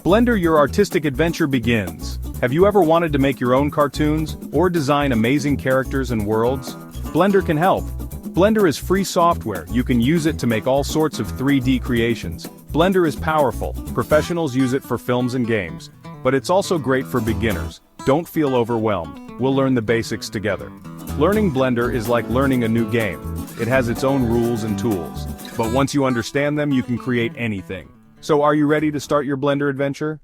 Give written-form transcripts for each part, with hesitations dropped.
Blender, your artistic adventure begins. Have you ever wanted to make your own cartoons, or design amazing characters and worlds? Blender can help. Blender is free software, you can use it to make all sorts of 3D creations. Blender is powerful, professionals use it for films and games. But it's also great for beginners. Don't feel overwhelmed, we'll learn the basics together. Learning Blender is like learning a new game. It has its own rules and tools. But once you understand them, you can create anything. So are you ready to start your Blender adventure?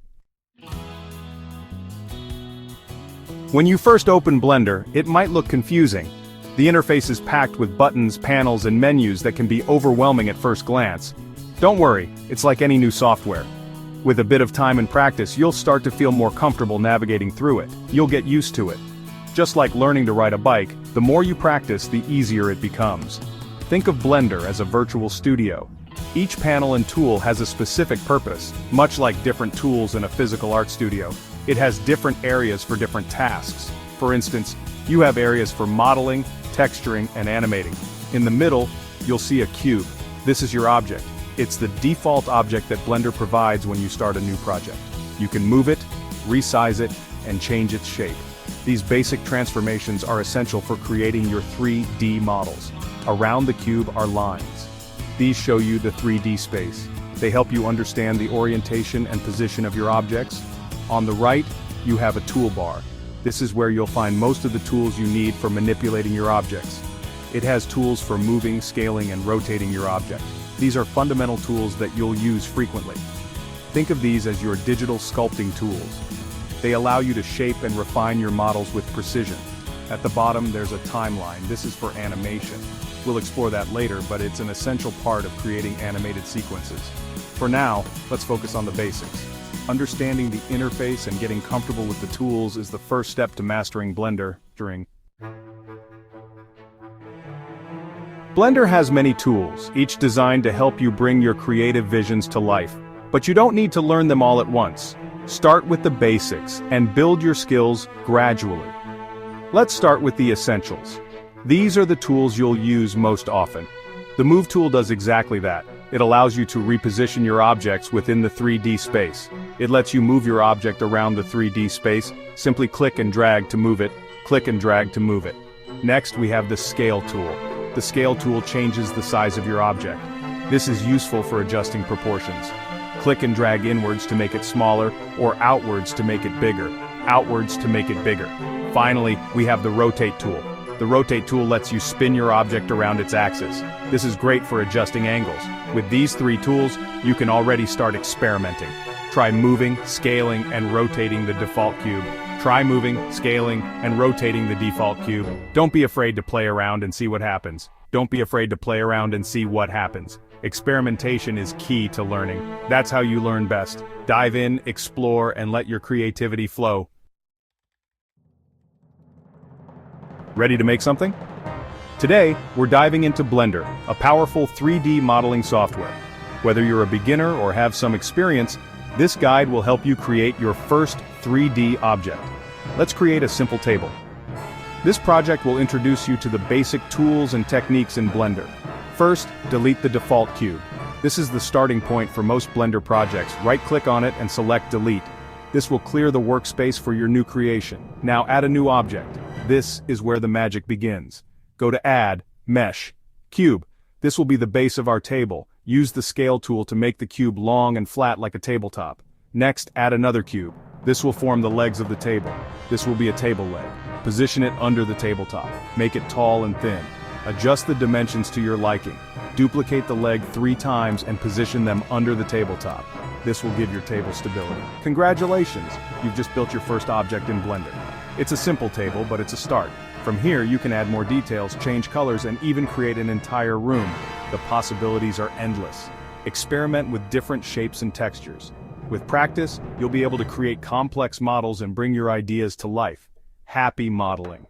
When you first open Blender, it might look confusing. The interface is packed with buttons, panels, and menus that can be overwhelming at first glance. Don't worry, it's like any new software. With a bit of time and practice, you'll start to feel more comfortable navigating through it. You'll get used to it. Just like learning to ride a bike, the more you practice, the easier it becomes. Think of Blender as a virtual studio. Each panel and tool has a specific purpose, much like different tools in a physical art studio. It has different areas for different tasks. For instance, you have areas for modeling, texturing, and animating. In the middle, you'll see a cube. This is your object. It's the default object that Blender provides when you start a new project. You can move it, resize it, and change its shape. These basic transformations are essential for creating your 3D models. Around the cube are lines. These show you the 3D space. They help you understand the orientation and position of your objects. On the right, you have a toolbar. This is where you'll find most of the tools you need for manipulating your objects. It has tools for moving, scaling, and rotating your object. These are fundamental tools that you'll use frequently. Think of these as your digital sculpting tools. They allow you to shape and refine your models with precision. At the bottom, there's a timeline. This is for animation. We'll explore that later, but it's an essential part of creating animated sequences. For now, let's focus on the basics. Understanding the interface and getting comfortable with the tools is the first step to mastering Blender. Blender has many tools, each designed to help you bring your creative visions to life. But you don't need to learn them all at once. Start with the basics and build your skills gradually. Let's start with the essentials. These are the tools you'll use most often. The Move tool does exactly that. It allows you to reposition your objects within the 3D space. It lets you move your object around the 3D space. Simply click and drag to move it, click and drag to move it. Next, we have the Scale tool. The Scale tool changes the size of your object. This is useful for adjusting proportions. Click and drag inwards to make it smaller, or outwards to make it bigger. Outwards to make it bigger. Finally, we have the Rotate tool. The Rotate tool lets you spin your object around its axis. This is great for adjusting angles. With these three tools, you can already start experimenting. Try moving, scaling, and rotating the default cube. Try moving, scaling, and rotating the default cube. Don't be afraid to play around and see what happens. Don't be afraid to play around and see what happens. Experimentation is key to learning. That's how you learn best. Dive in, explore, and let your creativity flow. Ready to make something? Today, we're diving into Blender, a powerful 3D modeling software. Whether you're a beginner or have some experience, this guide will help you create your first 3D object. Let's create a simple table. This project will introduce you to the basic tools and techniques in Blender. First, delete the default cube. This is the starting point for most Blender projects. Right-click on it and select Delete. This will clear the workspace for your new creation. Now add a new object. This is where the magic begins. Go to Add, Mesh, Cube. This will be the base of our table. Use the Scale tool to make the cube long and flat like a tabletop. Next, add another cube. This will form the legs of the table. This will be a table leg. Position it under the tabletop. Make it tall and thin. Adjust the dimensions to your liking. Duplicate the leg 3 times and position them under the tabletop. This will give your table stability. Congratulations! You've just built your first object in Blender. It's a simple table, but it's a start. From here, you can add more details, change colors, and even create an entire room. The possibilities are endless. Experiment with different shapes and textures. With practice, you'll be able to create complex models and bring your ideas to life. Happy modeling!